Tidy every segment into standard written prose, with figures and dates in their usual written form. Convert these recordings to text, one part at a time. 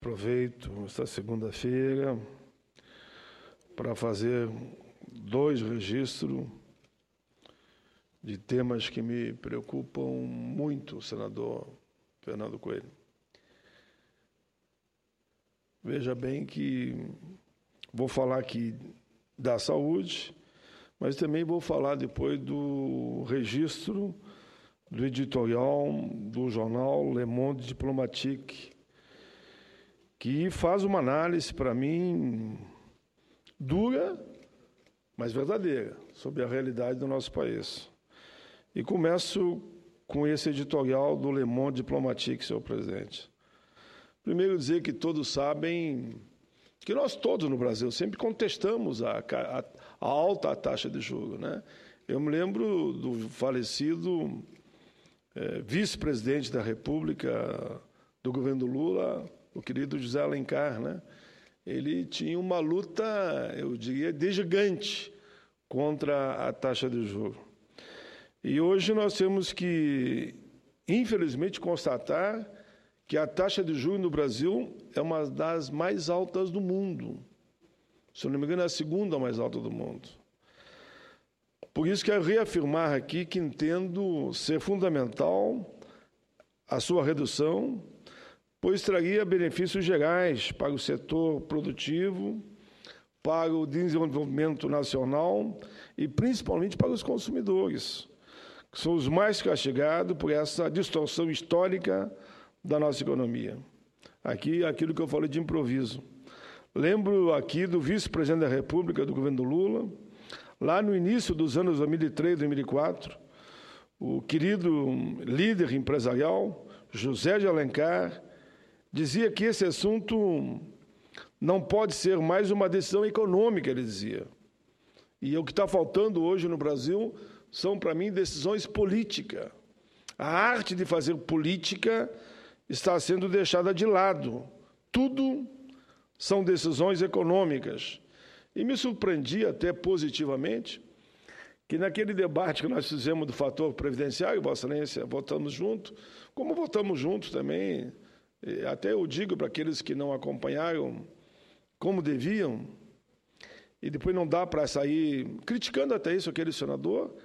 Aproveito esta segunda-feira para fazer 2 registros de temas que me preocupam muito, senador Fernando Coelho. Veja bem que vou falar aqui da saúde, mas também vou falar depois do registro do editorial do jornal Le Monde Diplomatique, que faz uma análise, para mim, dura, mas verdadeira, sobre a realidade do nosso país. E começo com esse editorial do Le Monde Diplomatique, senhor presidente. Primeiro, dizer que todos sabem que nós todos no Brasil sempre contestamos a alta taxa de juros, né? Eu me lembro do falecido vice-presidente da República do governo Lula, o querido José Alencar, né? Ele tinha uma luta, eu diria, de gigante contra a taxa de juros. E hoje nós temos que, infelizmente, constatar que a taxa de juros no Brasil é uma das mais altas do mundo. Se eu não me engano, é a segunda mais alta do mundo. Por isso, quero reafirmar aqui que entendo ser fundamental a sua redução, pois traria benefícios gerais para o setor produtivo, para o desenvolvimento nacional e, principalmente, para os consumidores, que são os mais castigados por essa distorção histórica da nossa economia. Aqui, aquilo que eu falei de improviso. Lembro aqui do vice-presidente da República, do governo Lula, lá no início dos anos 2003, 2004, o querido líder empresarial, José de Alencar, dizia que esse assunto não pode ser mais uma decisão econômica, ele dizia. E o que está faltando hoje no Brasil são, para mim, decisões políticas. A arte de fazer política está sendo deixada de lado. Tudo são decisões econômicas. E me surpreendi até positivamente que naquele debate que nós fizemos do fator previdenciário, Vossa Excelência, votamos junto, como votamos juntos também, até eu digo para aqueles que não acompanharam como deviam, e depois não dá para sair criticando até isso aquele senador,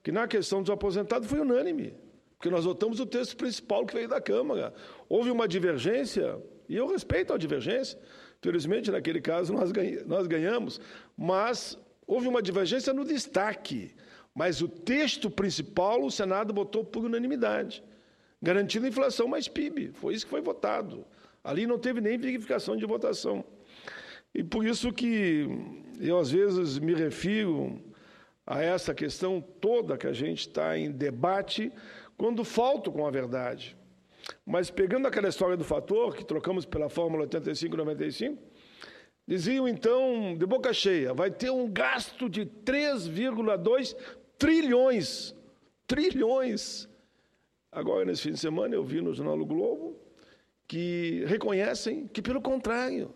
que na questão dos aposentados foi unânime, porque nós votamos o texto principal que veio da Câmara. Houve uma divergência, e eu respeito a divergência, felizmente, naquele caso, nós ganhamos, mas houve uma divergência no destaque. Mas o texto principal, o Senado votou por unanimidade, garantindo inflação mais PIB. Foi isso que foi votado. Ali não teve nem verificação de votação. E por isso que eu, às vezes, me refiro a essa questão toda que a gente está em debate, quando falto com a verdade. Mas pegando aquela história do fator, que trocamos pela fórmula 85-95, diziam, então, de boca cheia, vai ter um gasto de 3,2 trilhões. Trilhões. Agora, nesse fim de semana, eu vi no Jornal O Globo que reconhecem que, pelo contrário,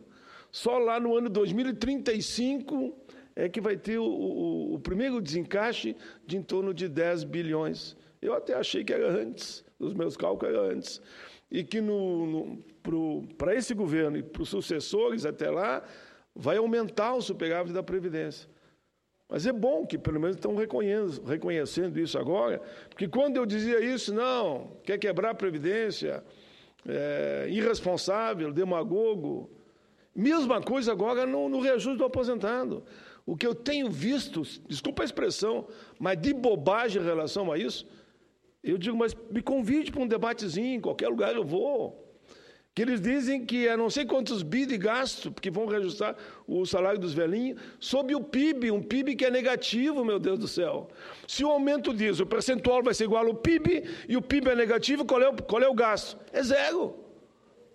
só lá no ano 2035 é que vai ter o primeiro desencaixe de em torno de 10 bilhões. Eu até achei que era antes, os meus cálculos eram antes. E que para esse governo e para os sucessores até lá, vai aumentar o superávit da Previdência. Mas é bom que pelo menos estão reconhecendo isso agora, porque quando eu dizia isso, não, quer quebrar a Previdência, irresponsável, demagogo, mesma coisa agora no reajuste do aposentado. O que eu tenho visto, desculpa a expressão, mas de bobagem em relação a isso, eu digo, mas me convide para um debatezinho, em qualquer lugar eu vou. Que eles dizem que é não sei quantos bi de gasto, porque vão reajustar o salário dos velhinhos, sob o PIB, um PIB que é negativo, meu Deus do céu. Se o aumento diz, o percentual vai ser igual ao PIB, e o PIB é negativo, qual é o gasto? É zero.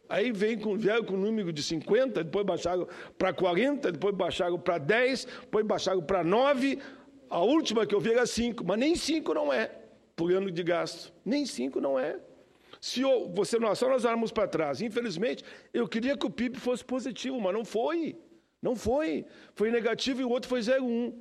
Aí vieram com o número de 50, depois baixaram para 40, depois baixaram para 10, depois baixaram para 9, a última que eu vi era 5, mas nem 5 não é. Por ano de gasto. Nem 5 não é. Se nós olharmos para trás, infelizmente, eu queria que o PIB fosse positivo, mas não foi. Não foi. Foi negativo e o outro foi 0,1.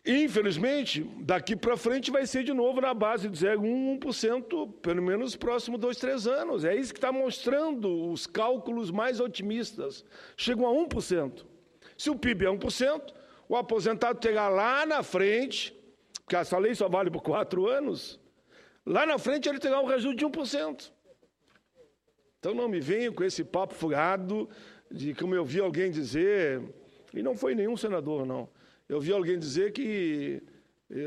Infelizmente, daqui para frente vai ser de novo na base de 0,1%, 1%, pelo menos nos próximos 2, 3 anos. É isso que está mostrando os cálculos mais otimistas. Chegam a 1%. Se o PIB é 1%, o aposentado terá lá na frente, porque essa lei só vale por 4 anos, lá na frente ele terá um reajuste de 1%. Então não me venham com esse papo furado de como eu vi alguém dizer, e não foi nenhum senador, não. Eu vi alguém dizer que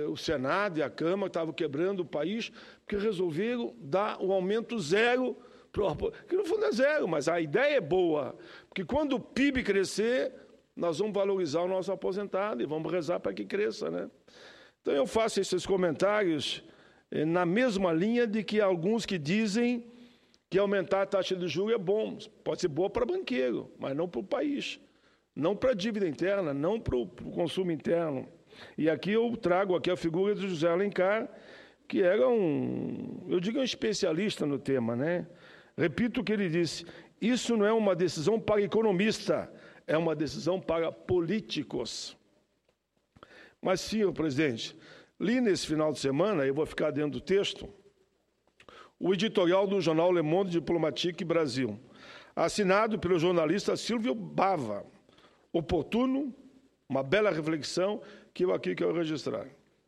o Senado e a Câmara estavam quebrando o país porque resolveram dar um aumento zero, que no fundo é zero, mas a ideia é boa, porque quando o PIB crescer, nós vamos valorizar o nosso aposentado e vamos rezar para que cresça, né? Então eu faço esses comentários na mesma linha de que alguns que dizem que aumentar a taxa de juros é bom, pode ser boa para banqueiro, mas não para o país. Não para a dívida interna, não para o consumo interno. E aqui eu trago aqui a figura do José Alencar, que era eu digo um especialista no tema, né? Repito o que ele disse, isso não é uma decisão para economista, é uma decisão para políticos. Mas, senhor presidente, li nesse final de semana, eu vou ficar dentro do texto, o editorial do jornal Le Monde Diplomatique Brasil, assinado pelo jornalista Silvio Bava, oportuno, uma bela reflexão que eu aqui quero registrar.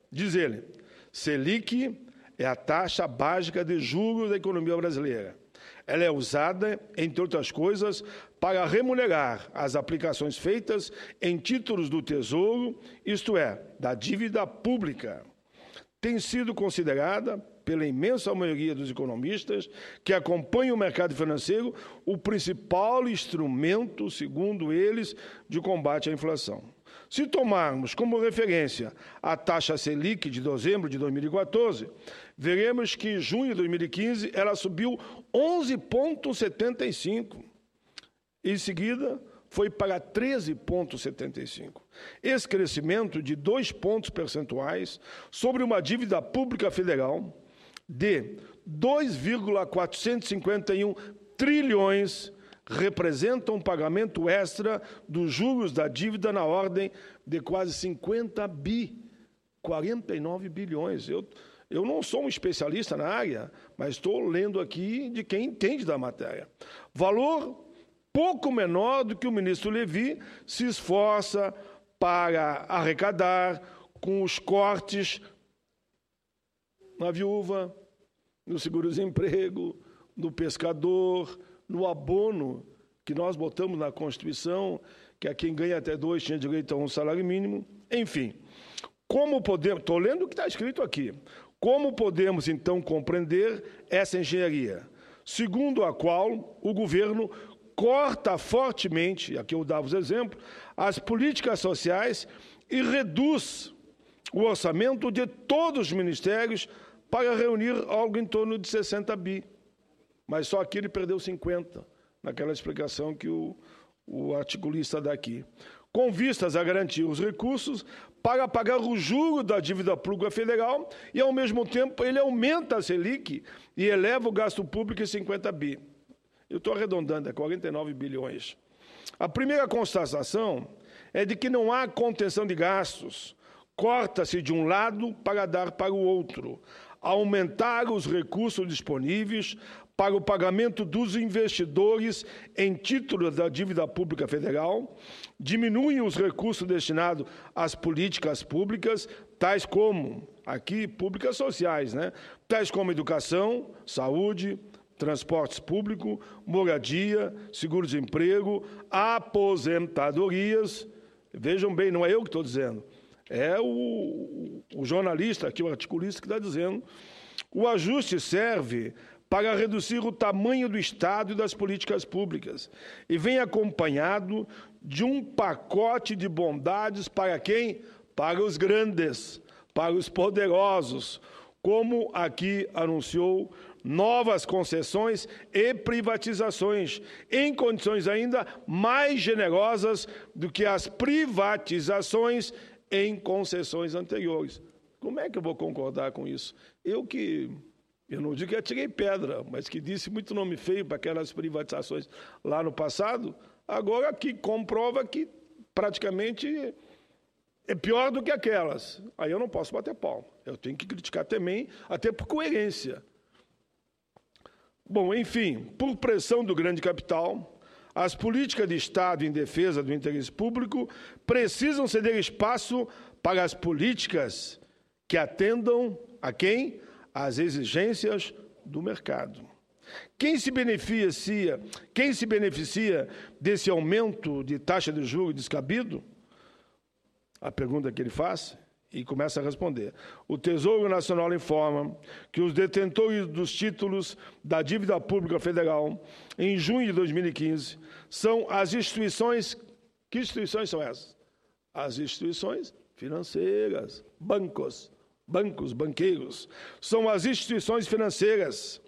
Diz ele, Selic é a taxa básica de juros da economia brasileira. Ela é usada, entre outras coisas, para remunerar as aplicações feitas em títulos do Tesouro, isto é, da dívida pública. Tem sido considerada, pela imensa maioria dos economistas que acompanham o mercado financeiro, o principal instrumento, segundo eles, de combate à inflação. Se tomarmos como referência a taxa Selic de dezembro de 2014, veremos que em junho de 2015 ela subiu 11,75. Em seguida, foi para 13,75. Esse crescimento de 2 pontos percentuais sobre uma dívida pública federal de 2,451 trilhões representa um pagamento extra dos juros da dívida na ordem de quase 49 bilhões. Eu não sou um especialista na área, mas estou lendo aqui de quem entende da matéria. Valor pouco menor do que o ministro Levi se esforça para arrecadar com os cortes na viúva, no seguro-desemprego, no pescador, no abono que nós botamos na Constituição, que a quem ganha até 2 tinha direito a um salário mínimo. Enfim, como podemos... Estou lendo o que está escrito aqui. Como podemos, então, compreender essa engenharia? Segundo a qual o governo corta fortemente, aqui eu dava os exemplos, as políticas sociais e reduz o orçamento de todos os ministérios para reunir algo em torno de 60 bi. Mas só aqui ele perdeu 50, naquela explicação que o articulista dá aqui. Com vistas a garantir os recursos para pagar o juro da dívida pública federal e, ao mesmo tempo, ele aumenta a Selic e eleva o gasto público em 50 bi. Eu estou arredondando, é 49 bilhões. A primeira constatação é de que não há contenção de gastos. Corta-se de um lado para dar para o outro. Aumentar os recursos disponíveis para o pagamento dos investidores em títulos da dívida pública federal, diminuem os recursos destinados às políticas públicas, tais como, aqui, públicas sociais, né? Tais como educação, saúde, transportes públicos, moradia, seguro-desemprego, aposentadorias. Vejam bem, não é eu que estou dizendo, é o jornalista aqui, o articulista que está dizendo. O ajuste serve para reduzir o tamanho do Estado e das políticas públicas e vem acompanhado de um pacote de bondades para quem? Para os grandes, para os poderosos, como aqui anunciou novas concessões e privatizações, em condições ainda mais generosas do que as privatizações em concessões anteriores. Como é que eu vou concordar com isso? Eu não digo que atirei pedra, mas que disse muito nome feio para aquelas privatizações lá no passado, agora que comprova que praticamente é pior do que aquelas. Aí eu não posso bater palma. Eu tenho que criticar também, até por coerência. Bom, enfim, por pressão do grande capital, as políticas de Estado em defesa do interesse público precisam ceder espaço para as políticas que atendam a quem? Às exigências do mercado. Quem se beneficia desse aumento de taxa de juros descabido? A pergunta que ele faz e começa a responder. O Tesouro Nacional informa que os detentores dos títulos da dívida pública federal, em junho de 2015, são as instituições... Que instituições são essas? As instituições financeiras, banqueiros. São as instituições financeiras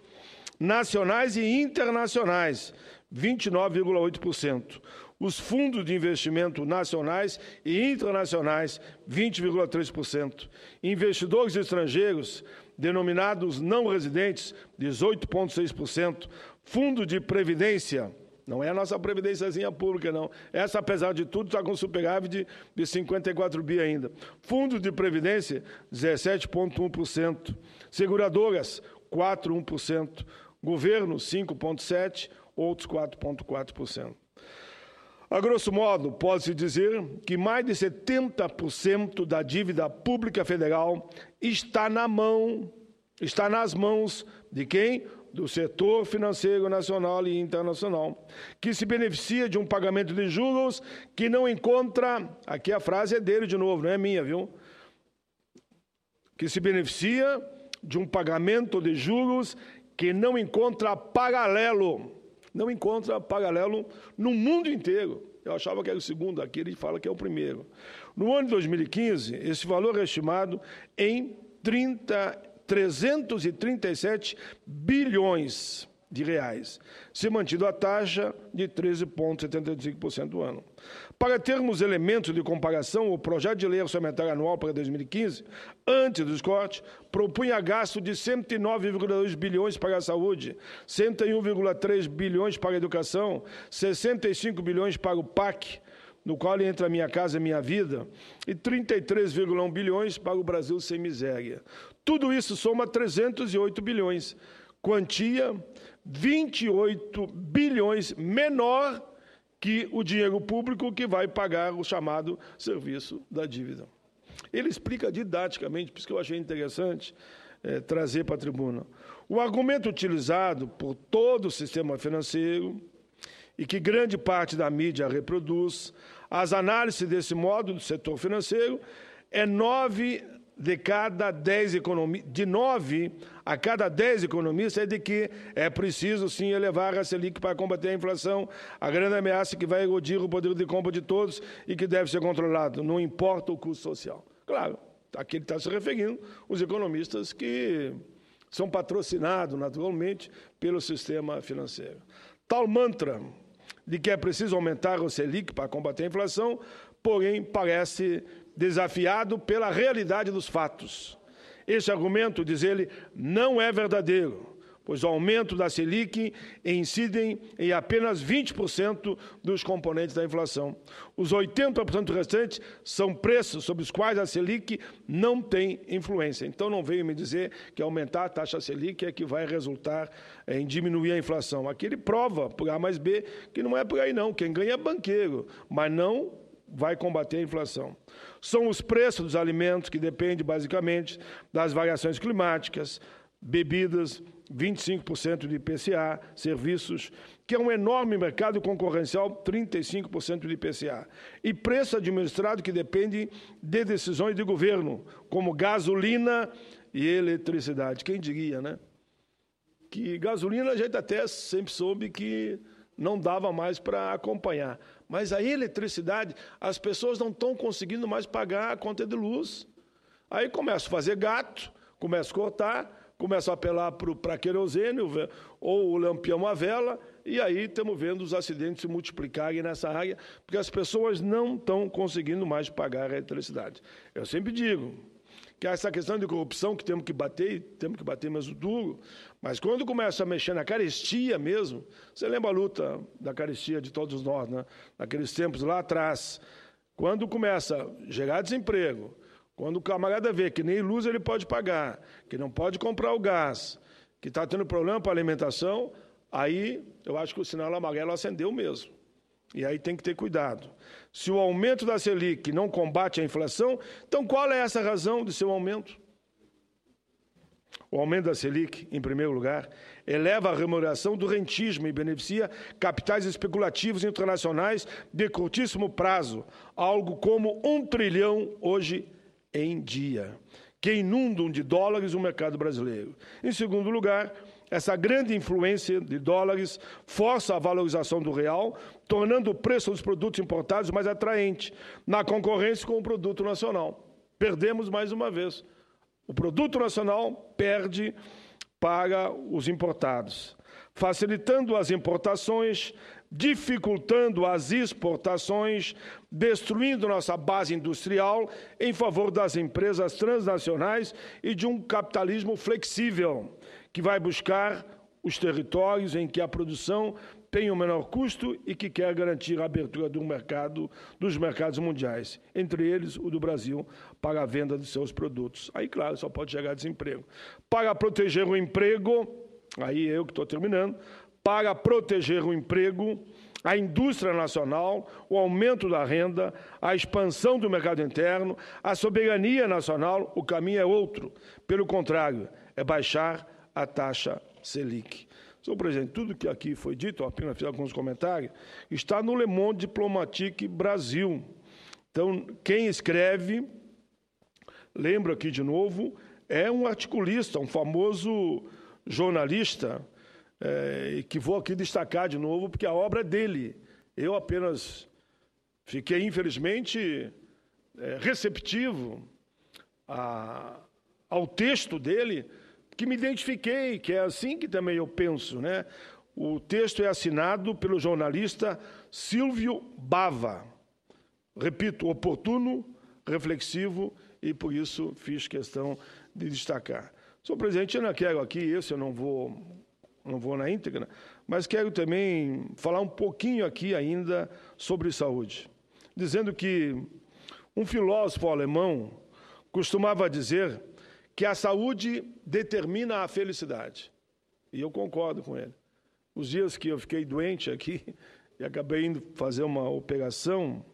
nacionais e internacionais, 29,8%. Os fundos de investimento nacionais e internacionais, 20,3%. Investidores estrangeiros, denominados não residentes, 18,6%. Fundo de previdência, não é a nossa previdênciazinha pública, não. Essa, apesar de tudo, está com superávit de 54 bi ainda. Fundo de previdência, 17,1%. Seguradoras, 4,1%. Governo, 5,7%. Outros, 4,4%. A grosso modo, pode-se dizer que mais de 70% da dívida pública federal está nas mãos de quem? Do setor financeiro nacional e internacional, que se beneficia de um pagamento de juros que não encontra... Aqui a frase é dele de novo, não é minha, viu? Que se beneficia de um pagamento de juros que não encontra paralelo. Não encontra paralelo no mundo inteiro. Eu achava que era o segundo, aqui ele fala que é o primeiro. No ano de 2015, esse valor é estimado em 337 bilhões de reais, se mantido a taxa de 13,75% do ano. Para termos elementos de comparação, o projeto de lei orçamentária anual para 2015, antes dos cortes, propunha gasto de 109,2 bilhões para a saúde, 101,3 bilhões para a educação, 65 bilhões para o PAC, no qual entra Minha Casa Minha Vida, e 33,1 bilhões para o Brasil Sem Miséria. Tudo isso soma 308 bilhões, quantia 28 bilhões menor que o dinheiro público que vai pagar o chamado serviço da dívida. Ele explica didaticamente, por isso que eu achei interessante trazer para a tribuna. O argumento utilizado por todo o sistema financeiro, e que grande parte da mídia reproduz, as análises desse modo do setor financeiro, é 9 a cada 10 economistas é de que é preciso, sim, elevar a Selic para combater a inflação, a grande ameaça que vai erodir o poder de compra de todos e que deve ser controlado, não importa o custo social. Claro, aqui ele está se referindo os economistas que são patrocinados, naturalmente, pelo sistema financeiro. Tal mantra de que é preciso aumentar o Selic para combater a inflação, porém, parece desafiado pela realidade dos fatos. Esse argumento, diz ele, não é verdadeiro, pois o aumento da Selic incide em apenas 20% dos componentes da inflação. Os 80% restantes são preços sobre os quais a Selic não tem influência. Então, não veio me dizer que aumentar a taxa Selic é que vai resultar em diminuir a inflação. Aqui ele prova, por A mais B, que não é por aí não. Quem ganha é banqueiro, mas não vai combater a inflação. São os preços dos alimentos, que dependem basicamente das variações climáticas, bebidas, 25% de IPCA, serviços, que é um enorme mercado concorrencial, 35% de IPCA. E preço administrado que depende de decisões de governo, como gasolina e eletricidade. Quem diria, né? Que gasolina a gente até sempre soube que não dava mais para acompanhar. Mas a eletricidade, as pessoas não estão conseguindo mais pagar a conta de luz. Aí começa a fazer gato, começa a cortar, começa a apelar para querosene ou o lampião à vela, e aí estamos vendo os acidentes se multiplicarem nessa área, porque as pessoas não estão conseguindo mais pagar a eletricidade. Eu sempre digo que essa questão de corrupção que temos que bater mesmo duro, mas quando começa a mexer na carestia mesmo, você lembra a luta da carestia de todos nós, né? Naqueles tempos lá atrás, Quando começa a gerar desemprego, quando o camarada vê que nem luz ele pode pagar, que não pode comprar o gás, que está tendo problema para a alimentação, aí eu acho que o sinal amarelo acendeu mesmo. E aí tem que ter cuidado. Se o aumento da Selic não combate a inflação, então qual é essa razão de seu aumento? O aumento da Selic, em primeiro lugar, eleva a remuneração do rentismo e beneficia capitais especulativos internacionais de curtíssimo prazo, algo como 1 trilhão hoje em dia, que inundam de dólares o mercado brasileiro. Em segundo lugar, essa grande influência de dólares força a valorização do real, tornando o preço dos produtos importados mais atraente, na concorrência com o produto nacional. Perdemos mais uma vez. O produto nacional perde para os importados, facilitando as importações, dificultando as exportações, destruindo nossa base industrial em favor das empresas transnacionais e de um capitalismo flexível, que vai buscar os territórios em que a produção tem o menor custo e que quer garantir a abertura dos mercados mundiais, entre eles o do Brasil, para a venda de seus produtos. Aí, claro, só pode gerar desemprego. Para proteger o emprego, aí eu que estou terminando, para proteger o emprego, a indústria nacional, o aumento da renda, a expansão do mercado interno, a soberania nacional, o caminho é outro. Pelo contrário, é baixar a taxa Selic. Senhor presidente, tudo que aqui foi dito, apenas fiz alguns comentários, está no Le Monde Diplomatique Brasil. Então, quem escreve, lembro aqui de novo, é um articulista, um famoso jornalista, que vou aqui destacar de novo, porque a obra é dele. Eu apenas fiquei, infelizmente, receptivo ao texto dele, que me identifiquei, que é assim que também eu penso, né? O texto é assinado pelo jornalista Silvio Bava. Repito, oportuno, reflexivo, e por isso fiz questão de destacar. Senhor presidente, eu não quero aqui, esse eu não vou na íntegra, mas quero também falar um pouquinho aqui ainda sobre saúde, dizendo que um filósofo alemão costumava dizer que a saúde determina a felicidade. E eu concordo com ele. Os dias que eu fiquei doente aqui e acabei indo fazer uma operação,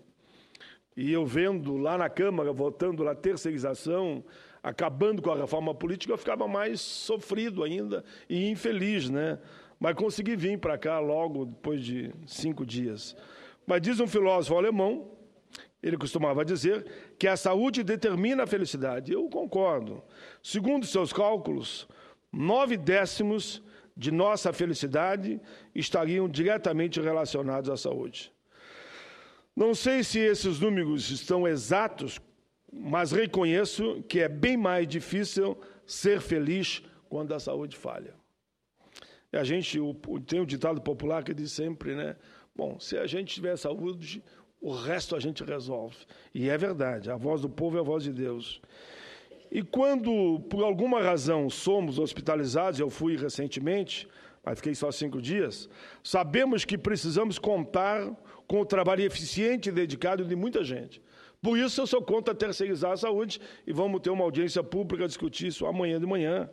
e eu vendo lá na Câmara, votando a terceirização, acabando com a reforma política, eu ficava mais sofrido ainda e infeliz, né? Mas consegui vir para cá logo depois de 5 dias. Mas diz um filósofo alemão, ele costumava dizer que a saúde determina a felicidade. Eu concordo. Segundo seus cálculos, 9/10 de nossa felicidade estariam diretamente relacionados à saúde. Não sei se esses números estão exatos, mas reconheço que é bem mais difícil ser feliz quando a saúde falha. A gente tem um ditado popular que diz sempre, né? Bom, se a gente tiver saúde, o resto a gente resolve. E é verdade, a voz do povo é a voz de Deus. E quando, por alguma razão, somos hospitalizados, eu fui recentemente, mas fiquei só 5 dias, sabemos que precisamos contar com o trabalho eficiente e dedicado de muita gente. Por isso, eu sou contra terceirizar a saúde e vamos ter uma audiência pública a discutir isso amanhã de manhã.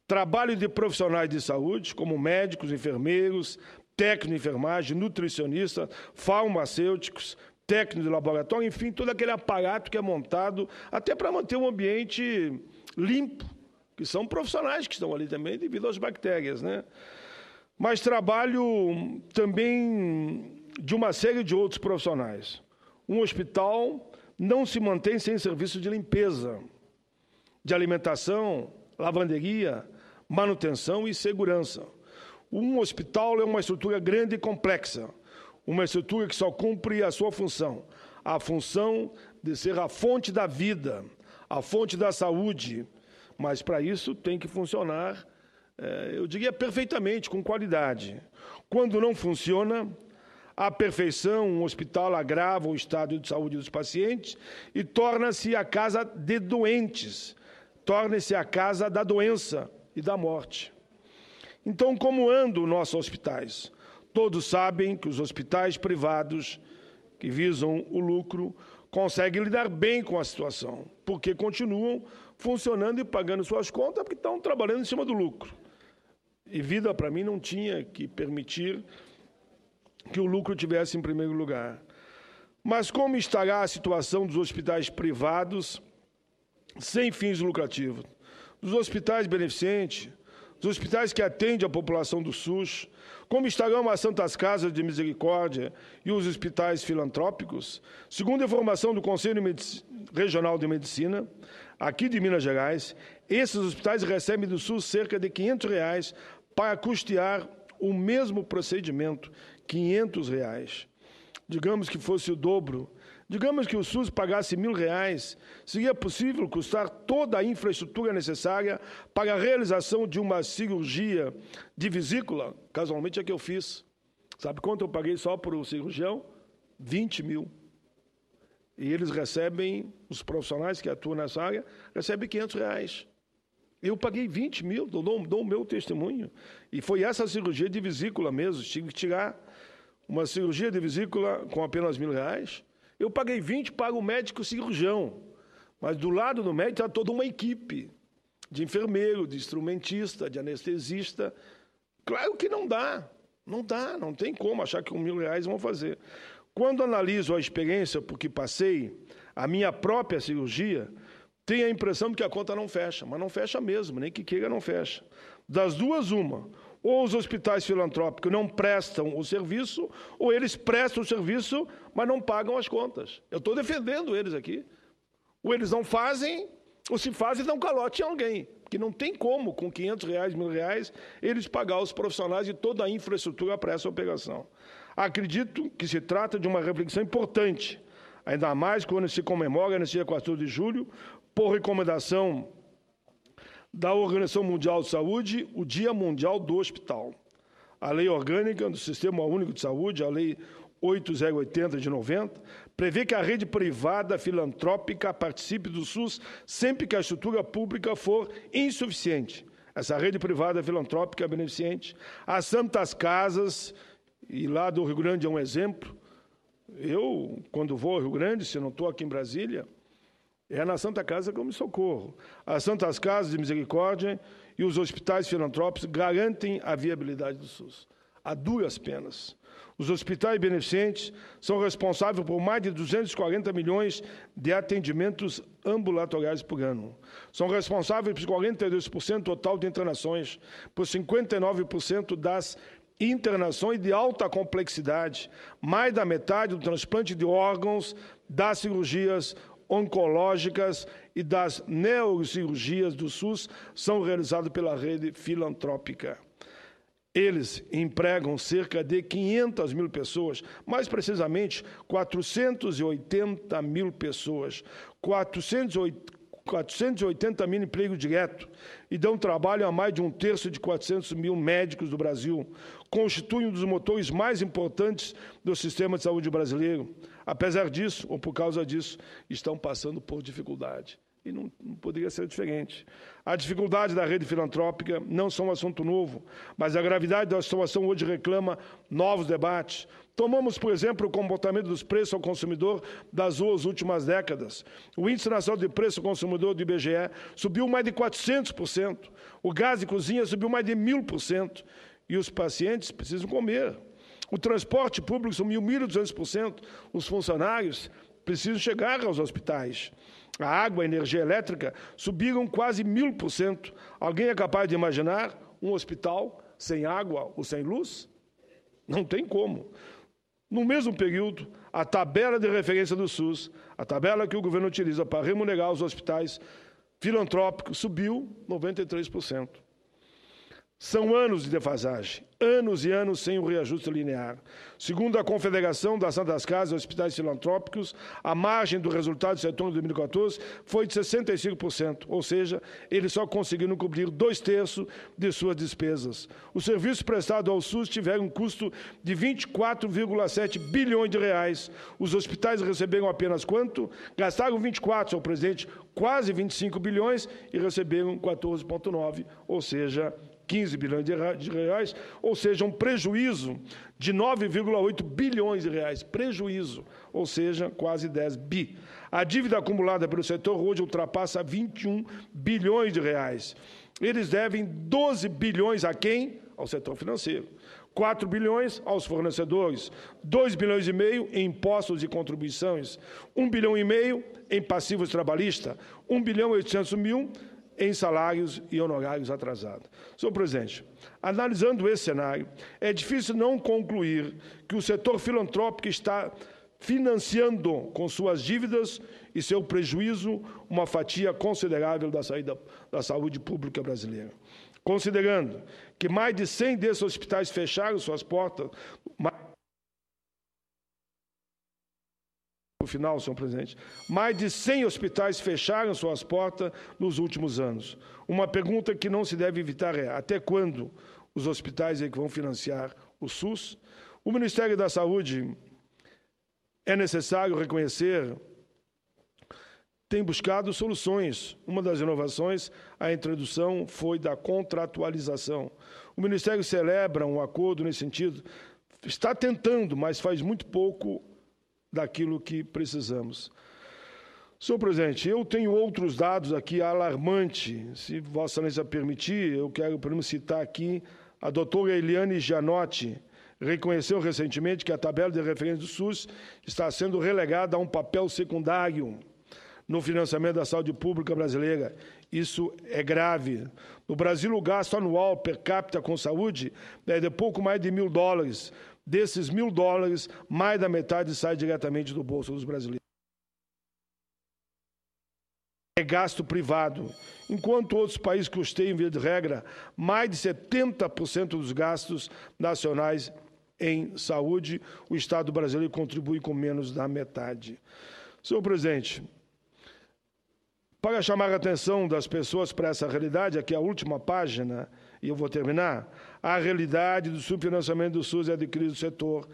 Trabalho de profissionais de saúde, como médicos, enfermeiros, técnicos de enfermagem, nutricionistas, farmacêuticos, técnicos de laboratório, enfim, todo aquele aparato que é montado até para manter um ambiente limpo, que são profissionais que estão ali também devido às bactérias, né? Mas trabalho também de uma série de outros profissionais. Um hospital não se mantém sem serviço de limpeza, de alimentação, lavanderia, manutenção e segurança. Um hospital é uma estrutura grande e complexa, uma estrutura que só cumpre a sua função, a função de ser a fonte da vida, a fonte da saúde, mas para isso tem que funcionar, eu diria perfeitamente, com qualidade. Quando não funciona, a perfeição, um hospital agrava o estado de saúde dos pacientes e torna-se a casa de doentes, torna-se a casa da doença e da morte. Então, como andam nossos hospitais? Todos sabem que os hospitais privados, que visam o lucro, conseguem lidar bem com a situação, porque continuam funcionando e pagando suas contas, porque estão trabalhando em cima do lucro. E vida, para mim, não tinha que permitir que o lucro tivesse em primeiro lugar. Mas como estará a situação dos hospitais privados sem fins lucrativos? Dos hospitais beneficentes, dos hospitais que atendem a população do SUS? Como estarão as Santas Casas de Misericórdia e os hospitais filantrópicos? Segundo a informação do Conselho Regional de Medicina, aqui de Minas Gerais, esses hospitais recebem do SUS cerca de R$ 500 para custear o mesmo procedimento, R$ 500. Digamos que fosse o dobro. Digamos que o SUS pagasse R$ 1.000, seria possível custar toda a infraestrutura necessária para a realização de uma cirurgia de vesícula? Casualmente é que eu fiz. Sabe quanto eu paguei só por o cirurgião? 20 mil. E eles recebem, os profissionais que atuam nessa área, recebem R$ 500. Eu paguei 20 mil, dou o meu testemunho. E foi essa cirurgia de vesícula mesmo, tive que tirar uma cirurgia de vesícula com apenas R$ 1.000. Eu paguei 20 para o médico cirurgião, mas do lado do médico está toda uma equipe de enfermeiro, de instrumentista, de anestesista. Claro que não dá, não tem como achar que com R$ 1.000 vão fazer. Quando analiso a experiência porque passei, a minha própria cirurgia, tenho a impressão de que a conta não fecha, mas não fecha mesmo, nem que queira não fecha. Das duas, uma. Ou os hospitais filantrópicos não prestam o serviço, ou eles prestam o serviço, mas não pagam as contas. Eu estou defendendo eles aqui. Ou eles não fazem, ou se fazem, dão calote em alguém. Porque não tem como, com R$ 500, R$ 1.000, eles pagar os profissionais e toda a infraestrutura para essa operação. Acredito que se trata de uma reflexão importante, ainda mais quando se comemora, nesse dia 14 de julho, por recomendação da Organização Mundial de Saúde, o Dia Mundial do Hospital. A Lei Orgânica do Sistema Único de Saúde, a Lei 8080 de 90, prevê que a rede privada filantrópica participe do SUS sempre que a estrutura pública for insuficiente. Essa rede privada filantrópica beneficente, as Santas Casas, e lá do Rio Grande é um exemplo. Eu, quando vou ao Rio Grande, se não estou aqui em Brasília, é na Santa Casa que eu me socorro. As Santas Casas de Misericórdia e os hospitais filantrópicos garantem a viabilidade do SUS, a duras penas. Os hospitais beneficentes são responsáveis por mais de 240 milhões de atendimentos ambulatoriais por ano. São responsáveis por 42% total de internações, por 59% das internações de alta complexidade, mais da metade do transplante de órgãos, das cirurgias oncológicas e das neurocirurgias do SUS são realizadas pela rede filantrópica. Eles empregam cerca de 500 mil pessoas, mais precisamente 480 mil pessoas, 480 mil empregos diretos e dão trabalho a mais de 1/3 de 400 mil médicos do Brasil, constituem um dos motores mais importantes do sistema de saúde brasileiro. Apesar disso, ou por causa disso, estão passando por dificuldade. E não poderia ser diferente. A dificuldade da rede filantrópica não são um assunto novo, mas a gravidade da situação hoje reclama novos debates. Tomamos, por exemplo, o comportamento dos preços ao consumidor das duas últimas décadas. O Índice Nacional de Preço ao Consumidor do IBGE subiu mais de 400%. O gás de cozinha subiu mais de 1.000%. E os pacientes precisam comer. O transporte público subiu 1.200%. Os funcionários precisam chegar aos hospitais. A água e a energia elétrica subiram quase 1.000%. Alguém é capaz de imaginar um hospital sem água ou sem luz? Não tem como. No mesmo período, a tabela de referência do SUS, a tabela que o governo utiliza para remunerar os hospitais filantrópicos, subiu 93%. São anos de defasagem, anos e anos sem um reajuste linear. Segundo a Confederação das Santas Casas e Hospitais Filantrópicos, a margem do resultado do setor de 2014 foi de 65%, ou seja, eles só conseguiram cobrir 2/3 de suas despesas. Os serviços prestados ao SUS tiveram um custo de 24,7 bilhões de reais. Os hospitais receberam apenas quanto? Gastaram 24, senhor presidente, quase 25 bilhões e receberam 14,9, ou seja, 15 bilhões de reais, ou seja, um prejuízo de 9,8 bilhões de reais. Prejuízo, ou seja, quase 10 bi. A dívida acumulada pelo setor hoje ultrapassa 21 bilhões de reais. Eles devem 12 bilhões a quem? Ao setor financeiro. 4 bilhões aos fornecedores, 2 bilhões e meio em impostos e contribuições, 1 bilhão e meio em passivos trabalhistas, 1 bilhão e 800 mil em salários e honorários atrasados. Senhor presidente, analisando esse cenário, é difícil não concluir que o setor filantrópico está financiando com suas dívidas e seu prejuízo uma fatia considerável da saúde pública brasileira. Considerando que mais de 100 desses hospitais fecharam suas portas, no final, senhor presidente, mais de 100 hospitais fecharam suas portas nos últimos anos. Uma pergunta que não se deve evitar é: até quando os hospitais é que vão financiar o SUS? O Ministério da Saúde, é necessário reconhecer, tem buscado soluções. Uma das inovações, a introdução foi da contratualização. O Ministério celebra um acordo nesse sentido, está tentando, mas faz muito pouco daquilo que precisamos. Senhor presidente, eu tenho outros dados aqui alarmantes. Se Vossa Excelência permitir, eu quero, por exemplo, citar aqui a doutora Eliane Gianotti, reconheceu recentemente que a tabela de referência do SUS está sendo relegada a um papel secundário no financiamento da saúde pública brasileira. Isso é grave. No Brasil, o gasto anual per capita com saúde é de pouco mais de $1.000. Desses $1.000, mais da metade sai diretamente do bolso dos brasileiros. É gasto privado. Enquanto outros países custeiam, via de regra, mais de 70% dos gastos nacionais em saúde, o Estado brasileiro contribui com menos da metade. Senhor presidente, para chamar a atenção das pessoas para essa realidade, aqui é a última página, e eu vou terminar, a realidade do subfinanciamento do SUS é de crise do setor.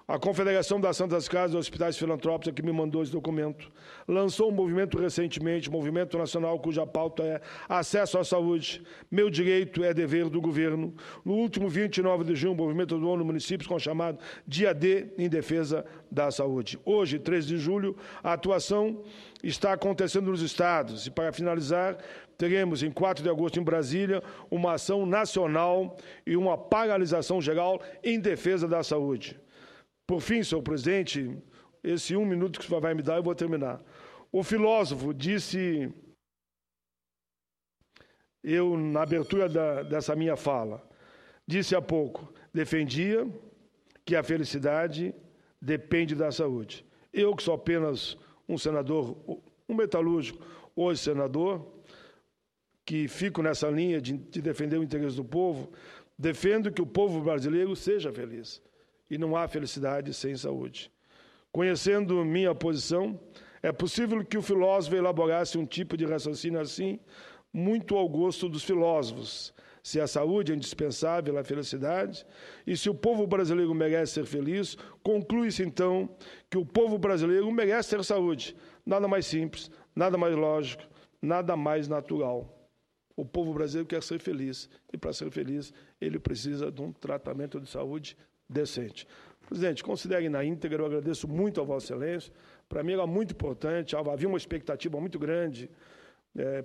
A Confederação das Santas Casas e Hospitais Filantrópicos, que me mandou esse documento, lançou um movimento recentemente, Movimento Nacional, cuja pauta é acesso à saúde. Meu direito é dever do governo. No último 29 de junho, o movimento atuou no município com o chamado Dia D em defesa da saúde. Hoje, 13 de julho, a atuação está acontecendo nos estados. E, para finalizar, teremos, em 4 de agosto, em Brasília, uma ação nacional e uma paralisação geral em defesa da saúde. Por fim, senhor presidente, esse 1 minuto que o senhor vai me dar, eu vou terminar. O filósofo disse, na abertura dessa minha fala, disse há pouco, defendia que a felicidade depende da saúde. Eu, que sou apenas um senador, um metalúrgico, hoje senador, que fico nessa linha de defender o interesse do povo, defendo que o povo brasileiro seja feliz. E não há felicidade sem saúde. Conhecendo minha posição, é possível que o filósofo elaborasse um tipo de raciocínio assim, muito ao gosto dos filósofos. Se a saúde é indispensável à felicidade, e se o povo brasileiro merece ser feliz, conclui-se então que o povo brasileiro merece ter saúde. Nada mais simples, nada mais lógico, nada mais natural. O povo brasileiro quer ser feliz, e para ser feliz, ele precisa de um tratamento de saúde decente. Presidente, considere na íntegra, eu agradeço muito a Vossa Excelência. Para mim era muito importante, havia uma expectativa muito grande,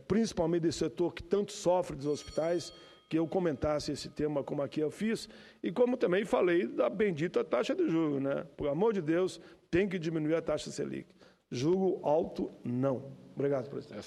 principalmente desse setor que tanto sofre dos hospitais, que eu comentasse esse tema como aqui eu fiz, e como também falei da bendita taxa de juros, né? Por amor de Deus, tem que diminuir a taxa Selic. Juro alto, não. Obrigado, presidente.